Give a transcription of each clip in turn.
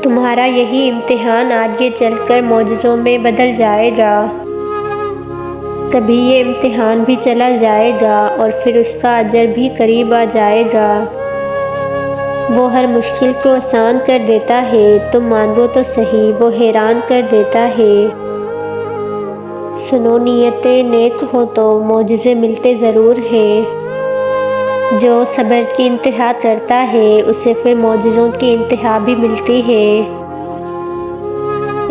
تمہارا یہی امتحان آگے چل کر معجزوں میں بدل جائے گا۔ کبھی یہ امتحان بھی چلا جائے گا اور پھر اس کا اجر بھی قریب آ جائے گا۔ وہ ہر مشکل کو آسان کر دیتا ہے، تم مانگو تو صحیح، وہ حیران کر دیتا ہے۔ سنو، نیتیں نیک ہو تو معجزے ملتے ضرور ہیں۔ جو صبر کی انتہا کرتا ہے اسے پھر معجزوں کی انتہا بھی ملتی ہے۔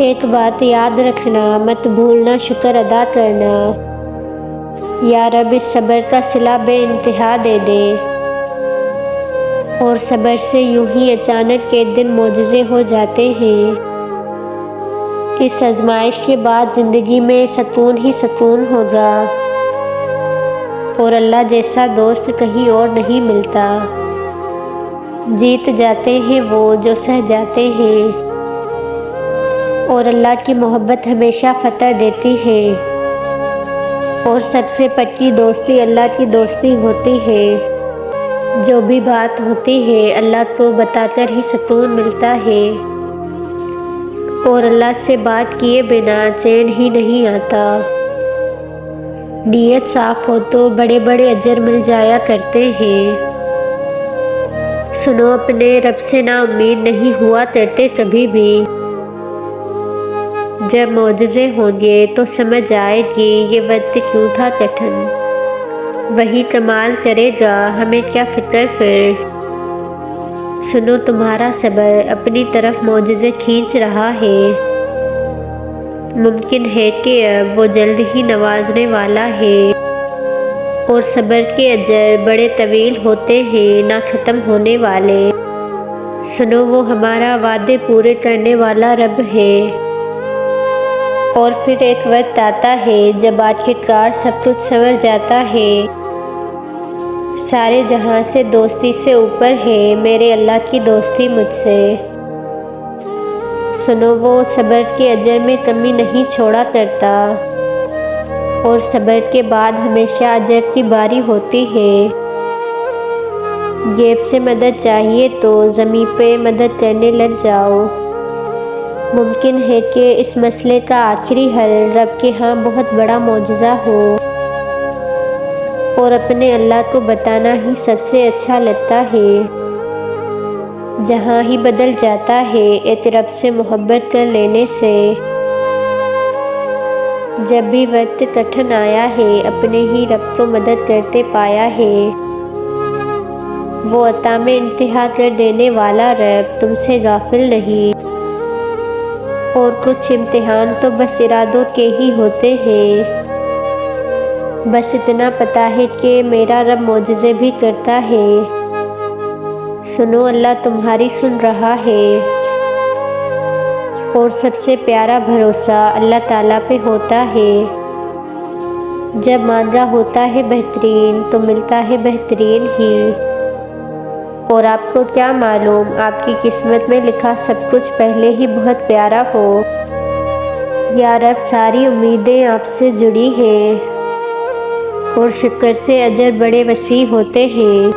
ایک بات یاد رکھنا، مت بھولنا شکر ادا کرنا۔ یا رب اس صبر کا صلہ بے انتہا دے دے، اور صبر سے یوں ہی اچانک ایک دن معجزے ہو جاتے ہیں۔ اس آزمائش کے بعد زندگی میں سکون ہی سکون ہوگا، اور اللہ جیسا دوست کہیں اور نہیں ملتا۔ جیت جاتے ہیں وہ جو سہ جاتے ہیں، اور اللہ کی محبت ہمیشہ فتح دیتی ہے۔ اور سب سے پکی دوستی اللہ کی دوستی ہوتی ہے۔ جو بھی بات ہوتی ہے اللہ کو بتا کر ہی سکون ملتا ہے، اور اللہ سے بات کیے بنا چین ہی نہیں آتا۔ نیت صاف ہو تو بڑے بڑے اجر مل جایا کرتے ہیں۔ سنو، اپنے رب سے نا امید نہیں ہوا کرتے کبھی بھی۔ جب معجزے ہوں گے تو سمجھ آئے گی یہ وقت کیوں تھا کٹھن۔ وہی کمال کرے گا، ہمیں کیا فکر پھر۔ سنو، تمہارا صبر اپنی طرف معجزے کھینچ رہا ہے۔ ممکن ہے کہ اب وہ جلد ہی نوازنے والا ہے، اور صبر کے اجر بڑے طویل ہوتے ہیں، نہ ختم ہونے والے۔ سنو، وہ ہمارا وعدے پورے کرنے والا رب ہے۔ اور پھر ایک وقت آتا ہے جب آخرکار سب کچھ سنور جاتا ہے۔ سارے جہاں سے دوستی سے اوپر ہے میرے اللہ کی دوستی مجھ سے۔ سنو، وہ صبر کے اجر میں کمی نہیں چھوڑا کرتا، اور صبر کے بعد ہمیشہ اجر کی باری ہوتی ہے۔ غیب سے مدد چاہیے تو زمین پہ مدد کرنے لگ جاؤ۔ ممکن ہے کہ اس مسئلے کا آخری حل رب کے ہاں بہت بڑا معجزہ ہو، اور اپنے اللہ کو بتانا ہی سب سے اچھا لگتا ہے۔ جہاں ہی بدل جاتا ہے ایک رب سے محبت کر لینے سے۔ جب بھی وقت کٹھن آیا ہے اپنے ہی رب کو مدد کرتے پایا ہے۔ وہ عطا میں انتہا کر دینے والا رب تم سے غافل نہیں۔ اور کچھ امتحان تو بس ارادوں کے ہی ہوتے ہیں۔ بس اتنا پتا ہے کہ میرا رب معجزے بھی کرتا ہے۔ سنو، اللہ تمہاری سن رہا ہے، اور سب سے پیارا بھروسہ اللہ تعالیٰ پہ ہوتا ہے۔ جب مانگا ہوتا ہے بہترین تو ملتا ہے بہترین ہی۔ اور آپ کو کیا معلوم، آپ کی قسمت میں لکھا سب کچھ پہلے ہی بہت پیارا ہو۔ یا رب، ساری امیدیں آپ سے جڑی ہیں، اور شکر سے اجر بڑے وسیع ہوتے ہیں۔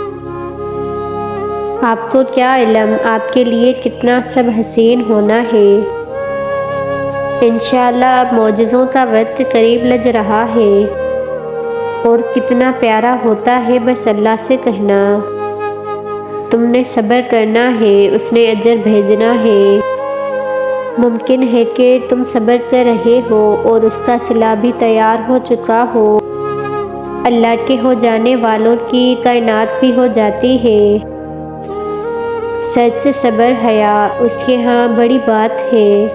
آپ کو کیا علم آپ کے لیے کتنا سب حسین ہونا ہے۔ انشاءاللہ اب معجزوں کا وقت قریب لگ رہا ہے، اور کتنا پیارا ہوتا ہے بس اللہ سے کہنا۔ تم نے صبر کرنا ہے، اس نے اجر بھیجنا ہے۔ ممکن ہے کہ تم صبر کر رہے ہو اور اس کا صلہ بھی تیار ہو چکا ہو۔ اللہ کے ہو جانے والوں کی کائنات بھی ہو جاتی ہے۔ سچ صبر حیا اس کے ہاں بڑی بات ہے۔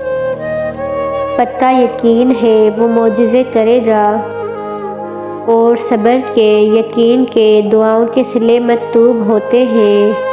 پکا یقین ہے وہ معجزے کرے گا، اور صبر کے یقین کے دعاؤں کے صلے مکتوب ہوتے ہیں۔